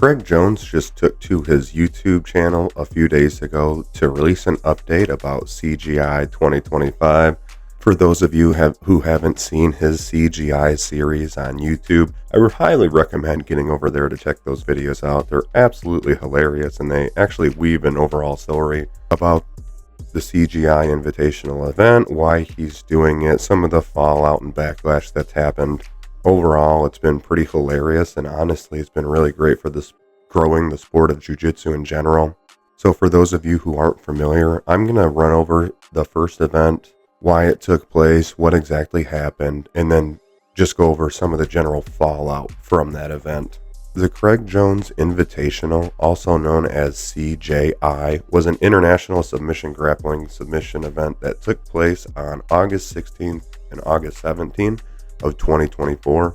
Greg Jones just took to his YouTube channel a few days ago to release an update about CJI 2025. For those of you who haven't seen his CJI series on YouTube, I would highly recommend getting over there to check those videos out. They're absolutely hilarious, and they actually weave an overall story about the CJI Invitational event, why he's doing it, some of the fallout and backlash that's happened. Overall, it's been pretty hilarious, and honestly, it's been really great for this growing the sport of Jiu-Jitsu in general. So for those of you who aren't familiar, I'm going to run over the first event, why it took place, what exactly happened, and then just go over some of the general fallout from that event. The Craig Jones Invitational, also known as CJI, was an international submission grappling submission event that took place on August 16th and August 17th of 2024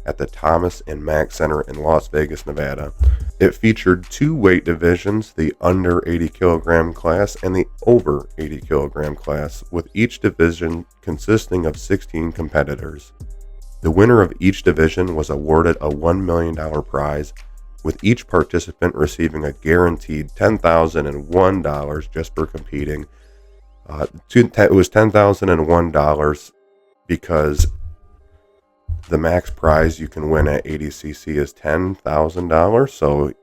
at the Thomas and Mack Center in Las Vegas, Nevada. It featured two weight divisions, the under 80 kilogram class and the over 80 kilogram class, with each division consisting of 16 competitors. The winner of each division was awarded a $1 million prize, with each participant receiving a guaranteed $10,001 just for competing. It was $10,001 because the max prize you can win at 80cc is $10,000, so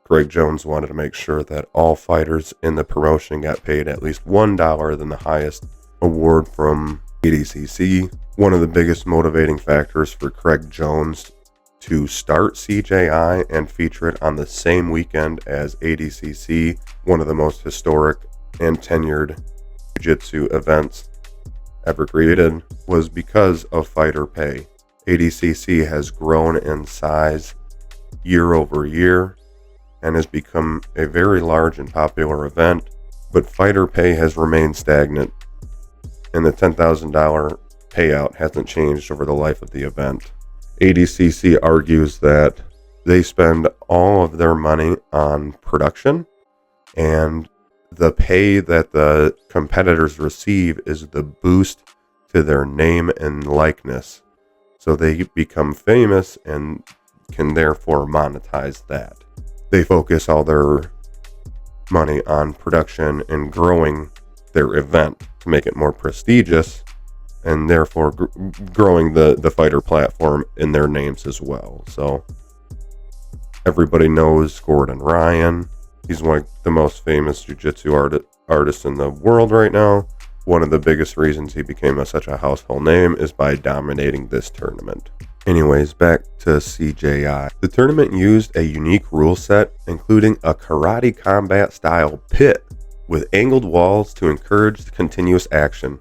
Greg Jones wanted to make sure that all fighters in the promotion got paid at least $1 than the highest award from 80cc. One of the biggest motivating factors for Craig Jones to start CJI and feature it on the same weekend as 80cc, one of the most historic and tenured jiu-jitsu events ever created, was because of fighter pay. 80cc has grown in size year over year and has become a very large and popular event, but fighter pay has remained stagnant, and the $10,000 payout hasn't changed over the life of the event. 80cc argues that they spend all of their money on production, and the pay that the competitors receive is the boost to their name and likeness. So they become famous and can therefore monetize that. They focus all their money on production and growing their event to make it more prestigious, and therefore growing the fighter platform in their names as well. So everybody knows Gordon Ryan. He's one of the most famous jiu-jitsu artists in the world right now. One of the biggest reasons he became such a household name is by dominating this tournament. Anyways, back to CJI. The tournament used a unique rule set, including a karate combat style pit with angled walls to encourage the continuous action.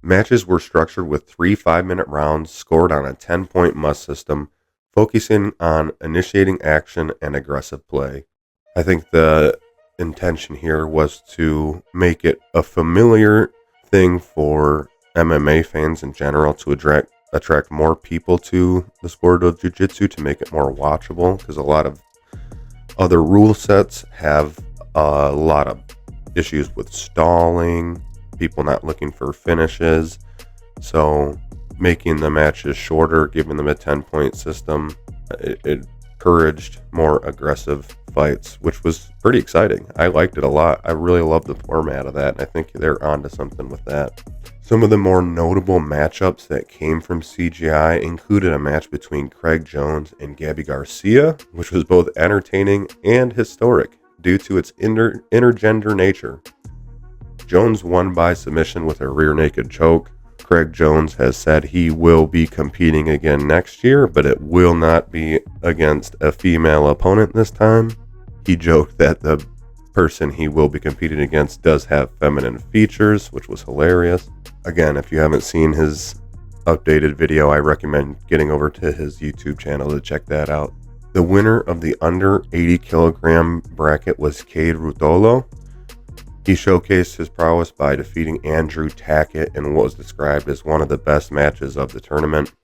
Matches were structured with 3 5-minute rounds scored on a 10-point must system, focusing on initiating action and aggressive play. I think the intention here was to make it a familiar thing for MMA fans in general, to attract more people to the sport of jiu-jitsu, to make it more watchable, because a lot of other rule sets have a lot of issues with stalling, people not looking for finishes. So making the matches shorter, giving them a 10-point system, it encouraged more aggressive fights, which was pretty exciting. I liked it a lot. I really love the format of that, and I think they're onto something with that. Some of the more notable matchups that came from CJI included a match between Craig Jones and Gabby Garcia, which was both entertaining and historic due to its intergender nature. Jones won by submission with a rear naked choke. Craig Jones has said he will be competing again next year, but it will not be against a female opponent this time. He joked that the person he will be competing against does have feminine features, which was hilarious. Again, if you haven't seen his updated video, I recommend getting over to his YouTube channel to check that out. The winner of the under 80 kilogram bracket was Cade Rutolo. He showcased his prowess by defeating Andrew Tackett in what was described as one of the best matches of the tournament.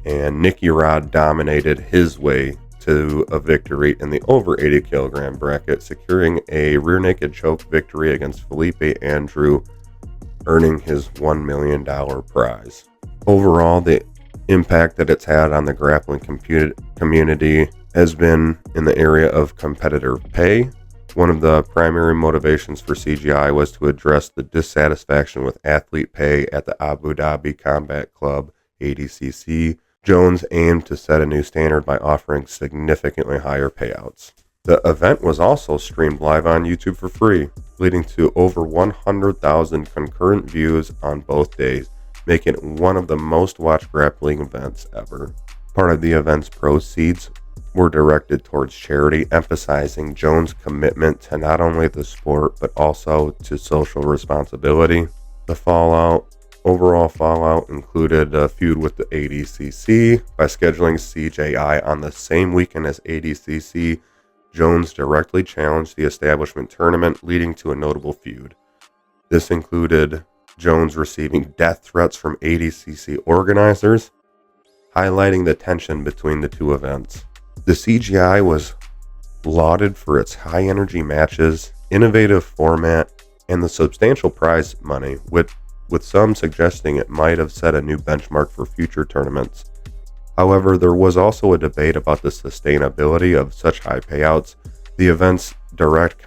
And Nicky Rod dominated his way to a victory in the over 80 kilogram bracket, securing a rear naked choke victory against Felipe Andrew, earning his $1 million prize. Overall, the impact that it's had on the grappling community has been in the area of competitor pay. One of the primary motivations for CJI was to address the dissatisfaction with athlete pay at the Abu Dhabi Combat Club, ADCC. Jones aimed to set a new standard by offering significantly higher payouts. The event was also streamed live on YouTube for free, leading to over 100,000 concurrent views on both days, making it one of the most watched grappling events ever. Part of the event's proceeds were directed towards charity, emphasizing Jones' commitment to not only the sport but also to social responsibility. The overall fallout included a feud with the ADCC. By scheduling CJI on the same weekend as ADCC, Jones directly challenged the establishment tournament, leading to a notable feud. This included Jones receiving death threats from ADCC organizers, highlighting the tension between the two events. The CJI was lauded for its high-energy matches, innovative format, and the substantial prize money, with some suggesting it might have set a new benchmark for future tournaments. However, there was also a debate about the sustainability of such high payouts, the event's direct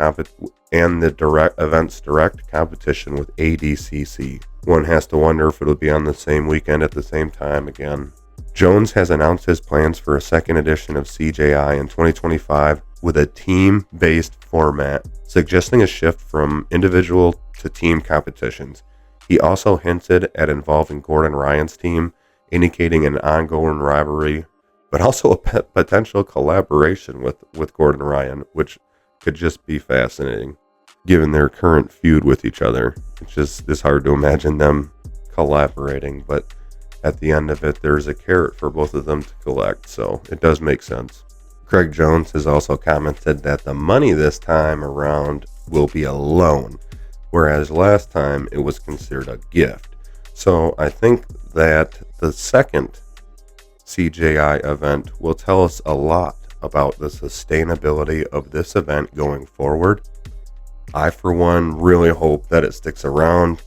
competition with ADCC. One has to wonder if it'll be on the same weekend at the same time again. Jones has announced his plans for a second edition of CJI in 2025 with a team-based format, suggesting a shift from individual to team competitions. He also hinted at involving Gordon Ryan's team, indicating an ongoing rivalry, but also a potential collaboration with Gordon Ryan, which could just be fascinating, given their current feud with each other. It's hard to imagine them collaborating, but at the end of it, there's a carrot for both of them to collect, so it does make sense. Craig Jones has also commented that the money this time around will be a loan, whereas last time it was considered a gift. So I think that the second CJI event will tell us a lot about the sustainability of this event going forward. I, for one, really hope that it sticks around.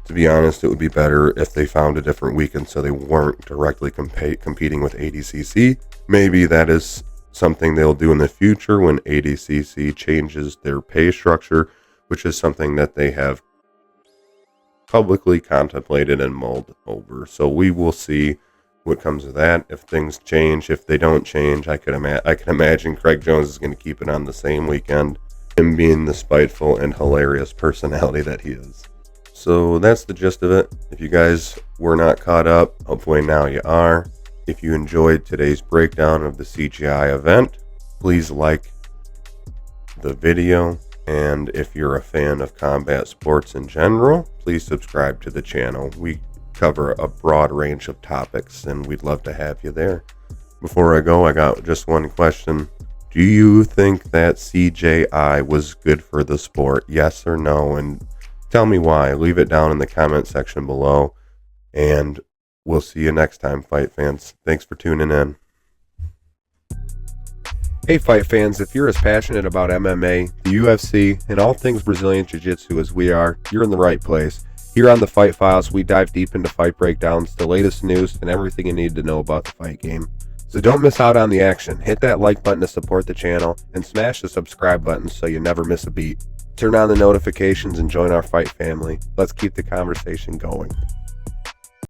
To be honest, it would be better if they found a different weekend so they weren't directly competing with ADCC. Maybe that is something they'll do in the future when ADCC changes their pay structure, which is something that they have publicly contemplated and mulled over. So we will see what comes of that. If things change, if they don't change, I can imagine Craig Jones is going to keep it on the same weekend, him being the spiteful and hilarious personality that he is. So that's the gist of it. If you guys were not caught up, hopefully now you are. If you enjoyed today's breakdown of the CJI event, please like the video. And if you're a fan of combat sports in general, please subscribe to the channel. We cover a broad range of topics, and we'd love to have you there. Before I go, I got just one question. Do you think that CJI was good for the sport? Yes or no? And tell me why. Leave it down in the comment section below. And we'll see you next time, fight fans. Thanks for tuning in. Hey, fight fans, if you're as passionate about MMA, the UFC, and all things Brazilian Jiu-Jitsu as we are, you're in the right place. Here on the Fight Files, we dive deep into fight breakdowns, the latest news, and everything you need to know about the fight game. So don't miss out on the action. Hit that like button to support the channel, and smash the subscribe button so you never miss a beat. Turn on the notifications and join our fight family. Let's keep the conversation going.